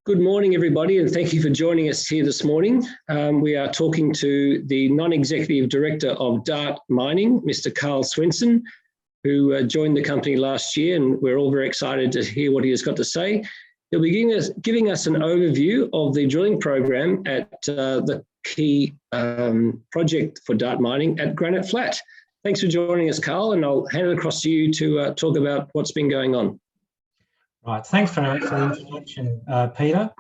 Good morning, everybody, and thank you for joining us here this morning. We are talking to the Non-Executive Director of Dart Mining, Mr. Carl Swenson, who joined the company last year, and we're all very excited to hear what he has got to say. He'll be giving us an overview of the drilling program at the key project for Dart Mining at Granite Flat. Thanks for joining us, Carl, and I'll hand it across to you to talk about what's been going on. Right, thanks very much for the introduction, Peter.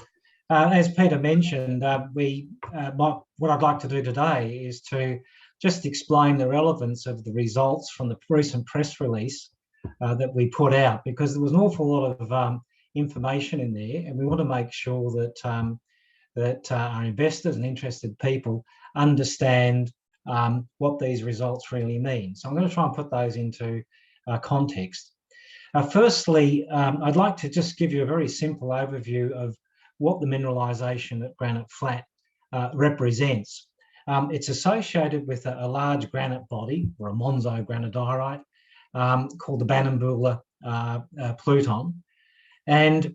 As Peter mentioned, what I'd like to do today is to just explain the relevance of the results from the recent press release that we put out, because there was an awful lot of information in there, and we want to make sure that our investors and interested people understand what these results really mean. So I'm going to try and put those into context. Firstly, I'd like to just give you a very simple overview of what the mineralisation at Granite Flat represents. It's associated with a large granite body, or a Monzo granodiorite, called the Banambula Pluton. And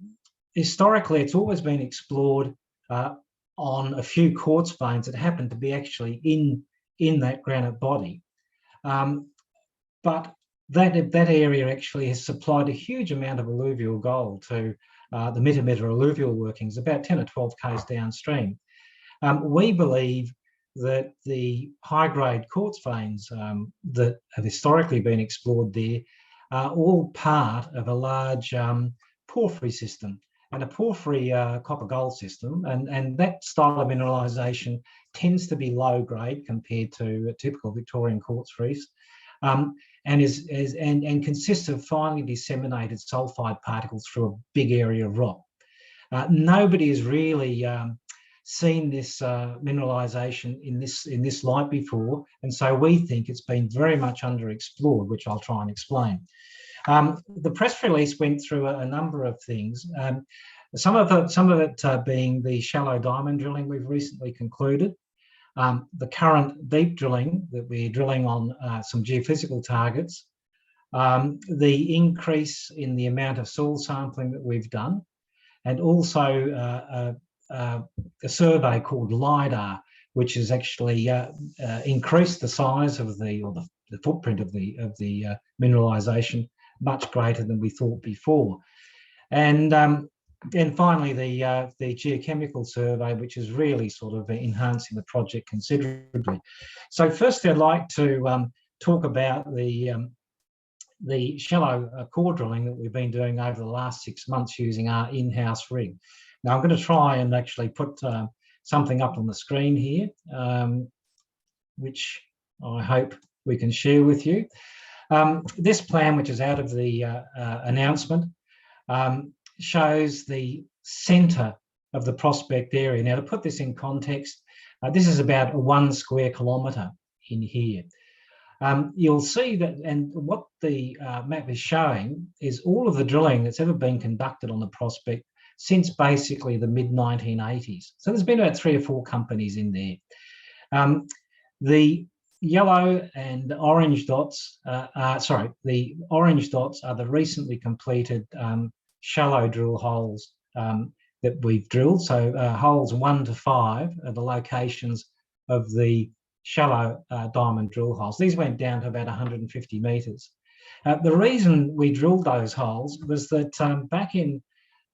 historically, it's always been explored on a few quartz veins that happen to be actually in that granite body. But that area actually has supplied a huge amount of alluvial gold to the Mitta alluvial workings, about 10 or 12 k's downstream. We believe that the high-grade quartz veins that have historically been explored there are all part of a large porphyry system, and a porphyry copper-gold system, and that style of mineralisation tends to be low-grade compared to typical Victorian quartz reefs. And consists of finely disseminated sulfide particles through a big area of rock. Nobody has really seen this mineralisation in this light before, and so we think it's been very much underexplored, which I'll try and explain. The press release went through a number of things. Some of it being the shallow diamond drilling we've recently concluded. The current deep drilling that we're drilling on some geophysical targets, the increase in the amount of soil sampling that we've done, and also a survey called Lidar, which has actually increased the size of the footprint of the mineralisation much greater than we thought before. And finally, the Geochemical survey, which is really sort of enhancing the project considerably. So firstly, I'd like to talk about the shallow core drilling that we've been doing over the last 6 months using our in-house rig. Now, I'm going to try and actually put something up on the screen here, which I hope we can share with you. This plan, which is out of the announcement, shows the centre of the prospect area. Now, to put this in context, this is about 1 square kilometre in here. You'll see that, and what the map is showing is all of the drilling that's ever been conducted on the prospect since basically the mid-1980s. So there's been about 3 or 4 companies in there. The yellow and orange dots, the orange dots are the recently completed shallow drill holes that we've drilled. So holes 1 to 5 are the locations of the shallow diamond drill holes. These went down to about 150 metres. The reason we drilled those holes was that back in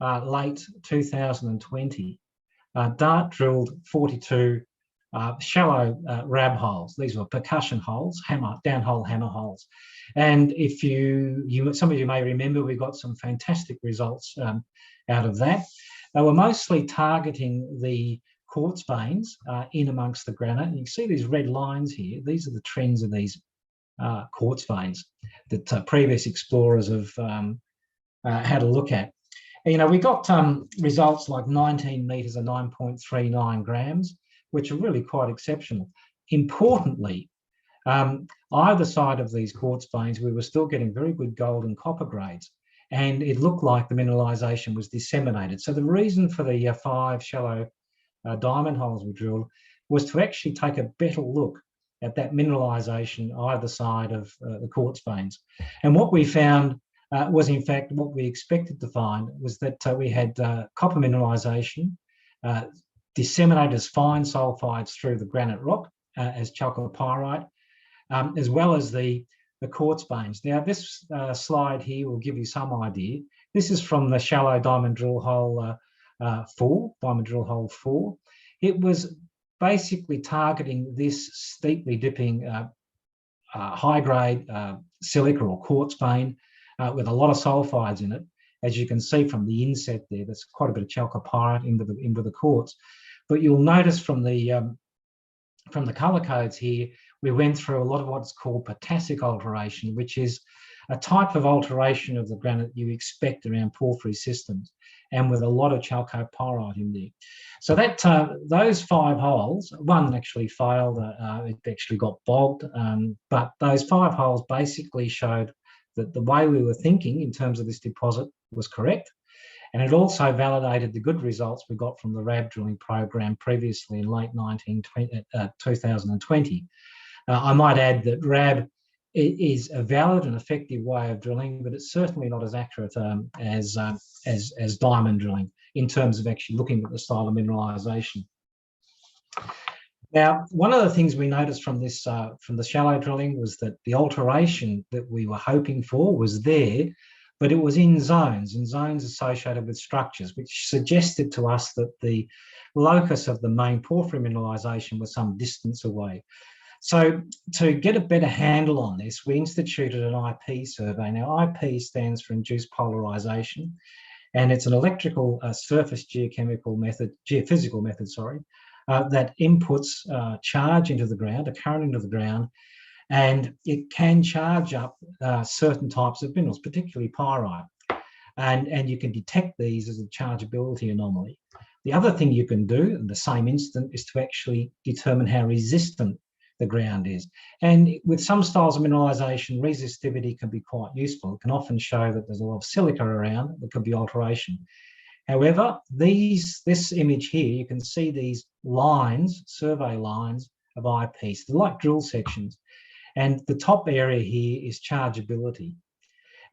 late 2020, Dart drilled 42 shallow RAB holes. These were percussion holes, downhole hammer holes. And if some of you may remember, we got some fantastic results out of that. They were mostly targeting the quartz veins in amongst the granite. And you can see these red lines here. These are the trends of these quartz veins that previous explorers have had a look at. And, we got results like 19 metres or 9.39 grams, which are really quite exceptional. Importantly, either side of these quartz veins, we were still getting very good gold and copper grades, and it looked like the mineralisation was disseminated. So the reason for the 5 shallow diamond holes we drilled was to actually take a better look at that mineralisation either side of the quartz veins. And what we found was in fact what we expected to find, was that we had copper mineralisation disseminated as fine sulfides through the granite rock as chalcopyrite, as well as the quartz veins. Now, this slide here will give you some idea. This is from the shallow diamond drill hole 4, diamond drill hole 4. It was basically targeting this steeply dipping high-grade silica or quartz vein with a lot of sulfides in it. As you can see from the inset there, there's quite a bit of chalcopyrite into the quartz. But you'll notice from the colour codes here, we went through a lot of what's called potassic alteration, which is a type of alteration of the granite you expect around porphyry systems, and with a lot of chalcopyrite in there. So that those 5 holes, one actually failed, it actually got bogged, but those 5 holes basically showed that the way we were thinking in terms of this deposit was correct. And it also validated the good results we got from the RAB drilling program previously in late 2020. I might add that RAB is a valid and effective way of drilling, but it's certainly not as accurate as diamond drilling in terms of actually looking at the style of mineralisation. Now, one of the things we noticed from this, from the shallow drilling, was that the alteration that we were hoping for was there, but it was in zones associated with structures, which suggested to us that the locus of the main porphyry mineralisation was some distance away. So to get a better handle on this, we instituted an IP survey. Now, IP stands for induced polarisation, and it's an electrical surface geochemical method, geophysical method, sorry, that inputs charge into the ground, a current into the ground, and it can charge up certain types of minerals, particularly pyrite. And you can detect these as a chargeability anomaly. The other thing you can do in the same instant is to actually determine how resistant the ground is. And with some styles of mineralisation, resistivity can be quite useful. It can often show that there's a lot of silica around, there could be alteration. However, this image here, you can see these lines, survey lines of eyepieces. They're like drill sections. And the top area here is chargeability.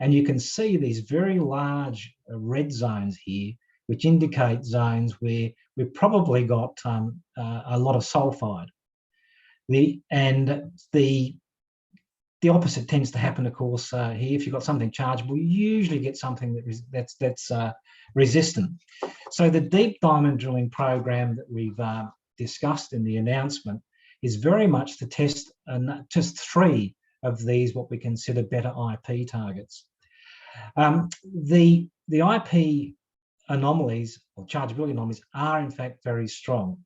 And you can see these very large red zones here, which indicate zones where we've probably got a lot of sulfide. The opposite tends to happen, of course, here. If you've got something chargeable, you usually get something that's resistant. So the deep diamond drilling program that we've discussed in the announcement is very much to test just 3 of these, what we consider better IP targets. The IP anomalies, or chargeability anomalies, are in fact very strong.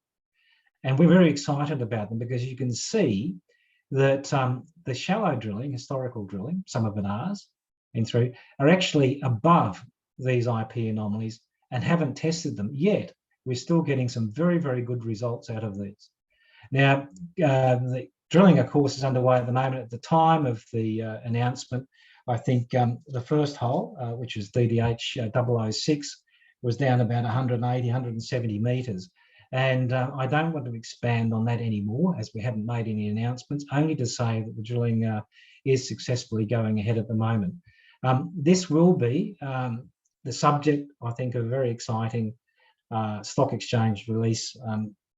And we're very excited about them because you can see that the shallow drilling, historical drilling, some of it ours, in 3, are actually above these IP anomalies and haven't tested them yet. We're still getting some very, very good results out of these. Now, the drilling, of course, is underway at the moment. At the time of the announcement, I think the first hole, which is DDH 006, was down about 180, 170 metres. And I don't want to expand on that anymore, as we haven't made any announcements, only to say that the drilling is successfully going ahead at the moment. This will be the subject, I think, of a very exciting stock exchange release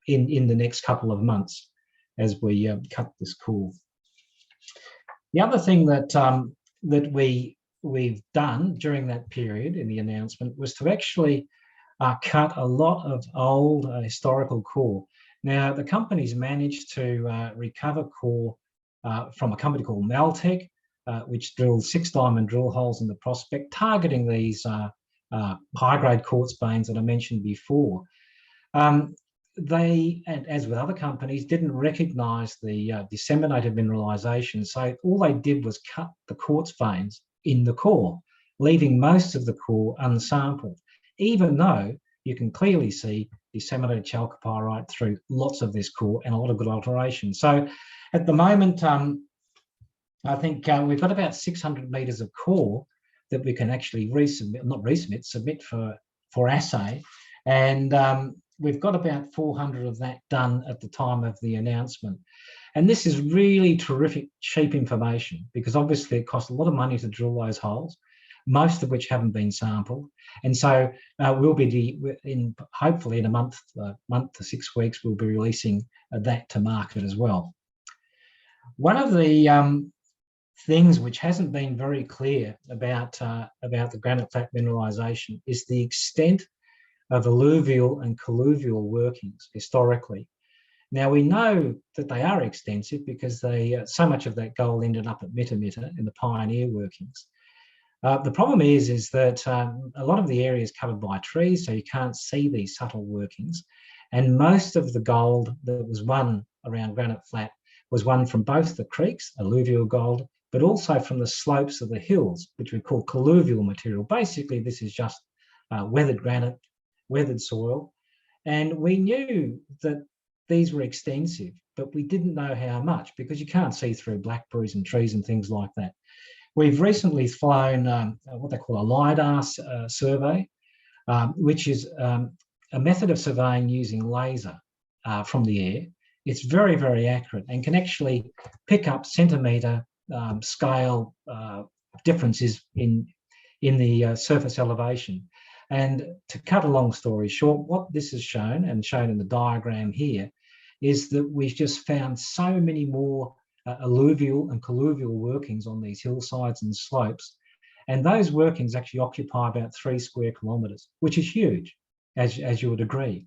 in the next couple of months as we cut this core. The other thing that we've done during that period in the announcement was to actually cut a lot of old historical core. Now, the company's managed to recover core from a company called Maltec, which drilled 6 diamond drill holes in the prospect, targeting these high-grade quartz veins that I mentioned before. They, and as with other companies, didn't recognise the disseminated mineralisation, so all they did was cut the quartz veins in the core, leaving most of the core unsampled, even though you can clearly see disseminated chalcopyrite through lots of this core and a lot of good alteration. So at the moment, I think we've got about 600 metres of core that we can actually submit for assay. And we've got about 400 of that done at the time of the announcement. And this is really terrific, cheap information, because obviously it costs a lot of money to drill those holes. most of which haven't been sampled. And so we'll be, hopefully in a month to 6 weeks, we'll be releasing that to market as well. One of the things which hasn't been very clear about the granite flat mineralisation is the extent of alluvial and colluvial workings historically. Now, we know that they are extensive because so much of that gold ended up at Mitta in the pioneer workings. The problem is that a lot of the area is covered by trees, so you can't see these subtle workings. And most of the gold that was won around Granite Flat was won from both the creeks, alluvial gold, but also from the slopes of the hills, which we call colluvial material. Basically, this is just weathered granite, weathered soil. And we knew that these were extensive, but we didn't know how much because you can't see through blackberries and trees and things like that. We've recently flown what they call a Lidar survey, which is a method of surveying using laser from the air. It's very, very accurate and can actually pick up centimetre scale differences in the surface elevation. And to cut a long story short, what this has shown, and shown in the diagram here, is that we've just found so many more alluvial and colluvial workings on these hillsides and slopes. And those workings actually occupy about 3 square kilometres, which is huge, as you would agree.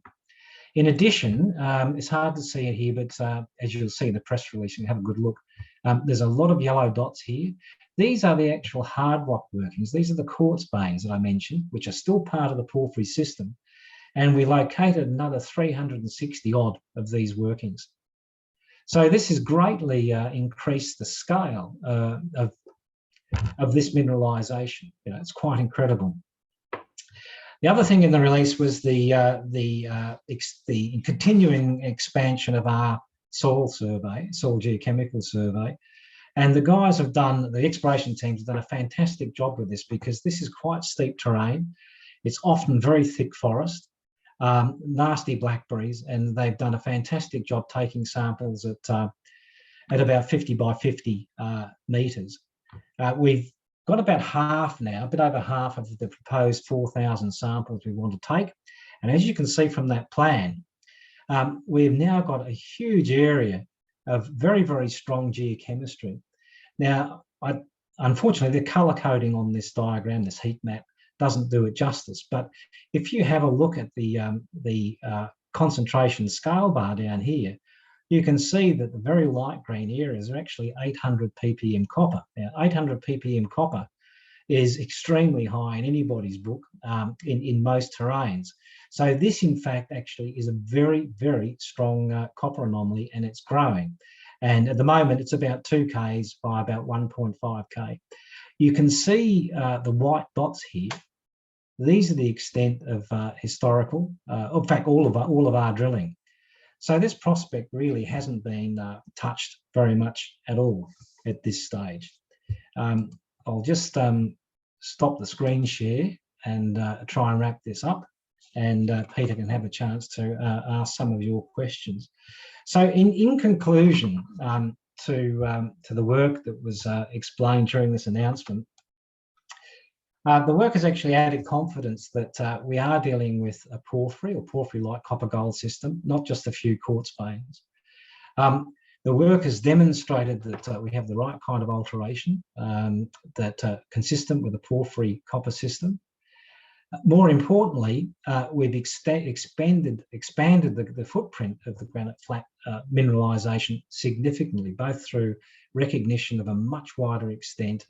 In addition, it's hard to see it here, but as you'll see in the press release, you can have a good look. There's a lot of yellow dots here. These are the actual hard rock workings. These are the quartz veins that I mentioned, which are still part of the porphyry system. And we located another 360 odd of these workings. So this has greatly increased the scale of this mineralisation. You know, it's quite incredible. The other thing in the release was the continuing expansion of our soil survey, soil geochemical survey. And the guys have done, the exploration teams have done a fantastic job with this because this is quite steep terrain. It's often very thick forest, nasty blackberries, and they've done a fantastic job taking samples at about 50 by 50 metres. We've got about half now, a bit over half of the proposed 4,000 samples we want to take. And as you can see from that plan, we've now got a huge area of very, very strong geochemistry. Now, unfortunately, the colour coding on this diagram, this heat map, doesn't do it justice. But if you have a look at the concentration scale bar down here, you can see that the very light green areas are actually 800 ppm copper. Now, 800 ppm copper is extremely high in anybody's book in most terrains. So this, in fact, actually is a very, very strong copper anomaly, and it's growing. And at the moment, it's about 2 Ks by about 1.5 K. You can see the white dots here. These are the extent of historical, in fact, all of our drilling. So this prospect really hasn't been touched very much at all at this stage. I'll just stop the screen share and try and wrap this up, and Peter can have a chance to ask some of your questions. So in conclusion to the work that was explained during this announcement, the work has actually added confidence that we are dealing with a porphyry or porphyry-like copper-gold system, not just a few quartz veins. The work has demonstrated that we have the right kind of alteration that consistent with a porphyry copper system. More importantly, we've expanded the footprint of the Granite Flat mineralisation significantly, both through recognition of a much wider extent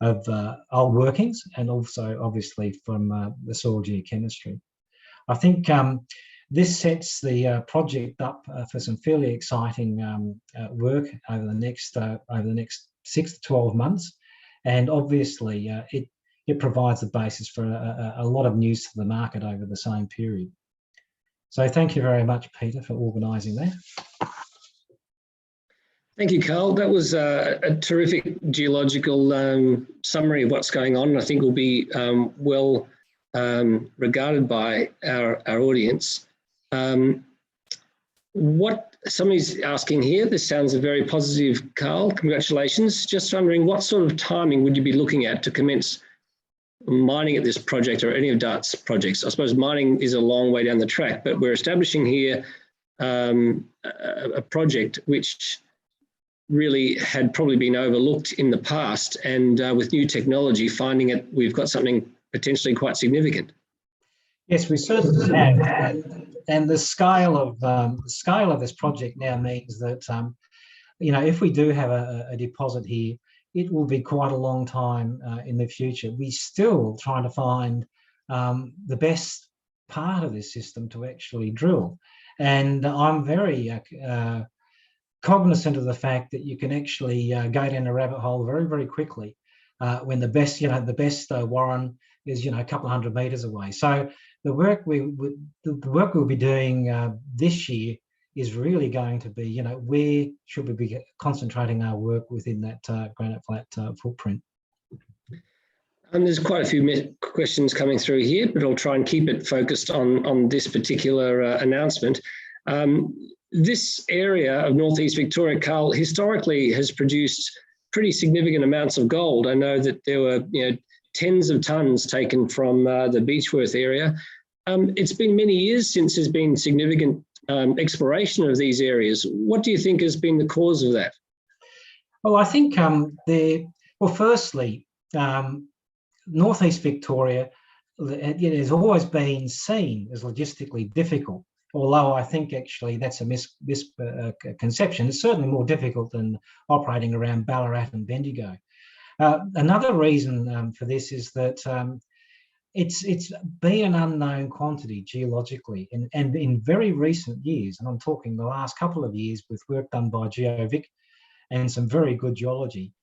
of old workings, and also obviously from the soil geochemistry. I think this sets the project up for some fairly exciting work over the next 6 to 12 months, and obviously it provides the basis for a lot of news to the market over the same period. So thank you very much, Peter, for organising that. Thank you, Carl. That was a terrific geological summary of what's going on. I think will be well regarded by our audience. What somebody's asking here, this sounds very positive, Carl. Congratulations. Just wondering what sort of timing would you be looking at to commence mining at this project or any of DART's projects? I suppose mining is a long way down the track, but we're establishing here a project which really had probably been overlooked in the past, and with new technology, finding it, we've got something potentially quite significant. Yes, we certainly have, and the scale of this project now means that you know, if we do have a deposit here, it will be quite a long time in the future. We're still trying to find the best part of this system to actually drill, and I'm very cognizant of the fact that you can actually go down a rabbit hole very, very quickly when the best, you know, the best warren is, you know, a couple of 100 meters away. So the work we'll be doing this year is really going to be, you know, where should we be concentrating our work within that Granite Flat footprint. There's quite a few questions coming through here, but I'll try and keep it focused on this particular announcement. This area of northeast Victoria, Carl, historically has produced pretty significant amounts of gold. I know that there were, you know, tens of tons taken from the Beechworth area. It's been many years since there's been significant exploration of these areas. What do you think has been the cause of that? Well, I think firstly, northeast Victoria, it has always been seen as logistically difficult. Although I think actually that's a misconception. It's certainly more difficult than operating around Ballarat and Bendigo. Another reason for this is that it's been an unknown quantity geologically, and in very recent years, and I'm talking the last couple of years with work done by Geophysical and some very good geology,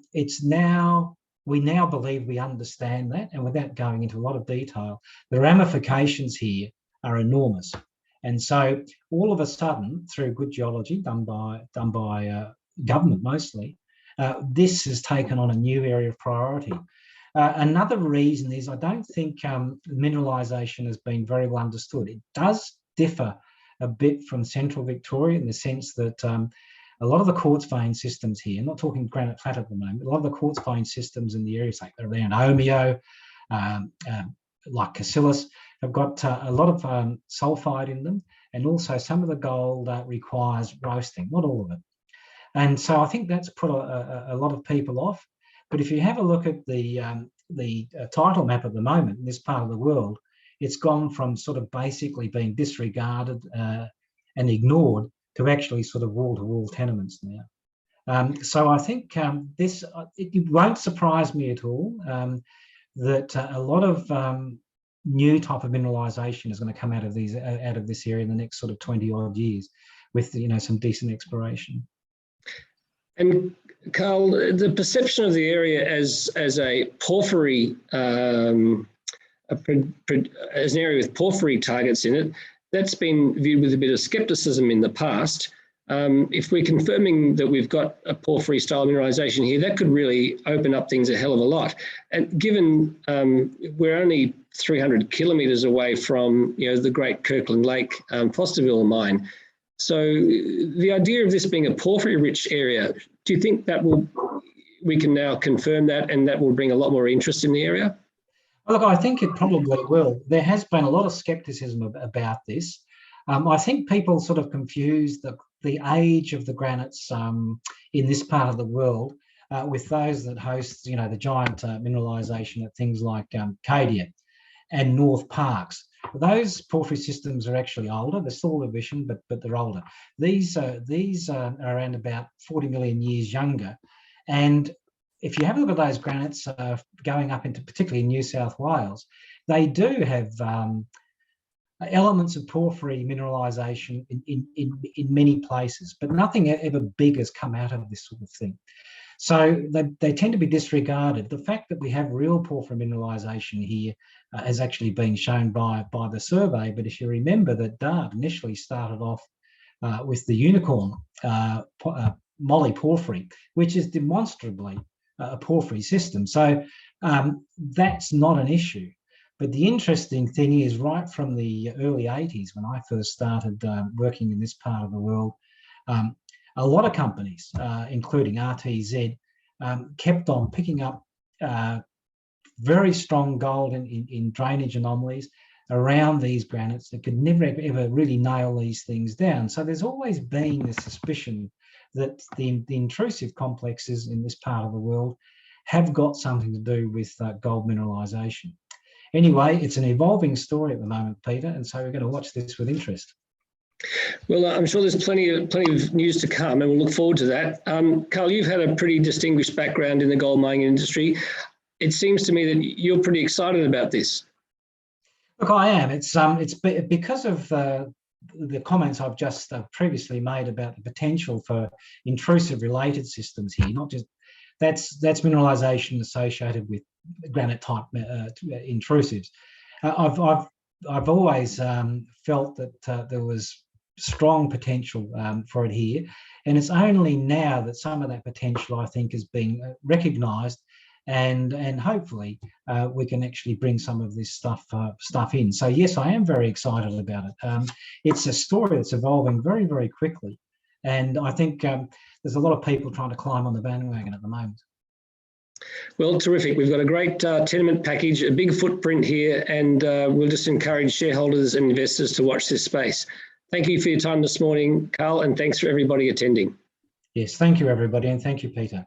we now believe we understand that, and without going into a lot of detail, the ramifications here are enormous. And so all of a sudden, through good geology done by government mostly, this has taken on a new area of priority. Another reason is I don't think mineralisation has been very well understood. It does differ a bit from central Victoria in the sense that a lot of the quartz vein systems here, I'm not talking Granite Flat at the moment, a lot of the quartz vein systems in the areas like around Omeo, like Cassilis, have got a lot of sulfide in them, and also some of the gold requires roasting, not all of it. And so I think that's put a lot of people off. But if you have a look at the title map at the moment in this part of the world, it's gone from sort of basically being disregarded and ignored to actually sort of wall-to-wall tenements now. So I think it won't surprise me at all that a lot of new type of mineralisation is going to come out of this area in the next sort of 20 odd years, with, you know, some decent exploration. And Carl, the perception of the area as a porphyry, as an area with porphyry targets in it, that's been viewed with a bit of scepticism in the past. If we're confirming that we've got a porphyry style mineralisation here, that could really open up things a hell of a lot. And given we're only 300 kilometres away from, you know, the Great Kirkland Lake Fosterville mine, so the idea of this being a porphyry-rich area, do you think that we can now confirm that, and that will bring a lot more interest in the area? Well, look, I think it probably will. There has been a lot of scepticism about this. I think people sort of confuse the age of the granites in this part of the world with those that host, you know, the giant mineralisation at things like Cadia and North Parks. Those porphyry systems are actually older. They're still Ordovician, but they're older. These are around about 40 million years younger. And if you have a look at those granites going up into particularly New South Wales, they do have elements of porphyry mineralisation in many places, but nothing ever big has come out of this sort of thing. So they tend to be disregarded. The fact that we have real porphyry mineralisation here has actually been shown by the survey. But if you remember that DART initially started off with the unicorn moly porphyry, which is demonstrably a porphyry system. So that's not an issue. But the interesting thing is, right from the early 80s, when I first started working in this part of the world, a lot of companies, including RTZ, kept on picking up very strong gold in drainage anomalies around these granites that could never ever really nail these things down. So there's always been this suspicion that the intrusive complexes in this part of the world have got something to do with gold mineralisation. Anyway, it's an evolving story at the moment, Peter, and so we're going to watch this with interest. Well, I'm sure there's plenty of news to come, and we'll look forward to that. Carl, you've had a pretty distinguished background in the gold mining industry. It seems to me that you're pretty excited about this. Look, I am. It's because of the comments I've just previously made about the potential for intrusive related systems here. Not just that's mineralisation associated with granite type intrusives. I've always felt that there was strong potential for it here, and it's only now that some of that potential, I think, is being recognised, and hopefully we can actually bring some of this stuff in. So yes, I am very excited about it. It's a story that's evolving very, very quickly, and I think there's a lot of people trying to climb on the bandwagon at the moment. Well, terrific. We've got a great tenement package, a big footprint here, and we'll just encourage shareholders and investors to watch this space. Thank you for your time this morning, Carl, and thanks for everybody attending. Yes, thank you, everybody, and thank you, Peter.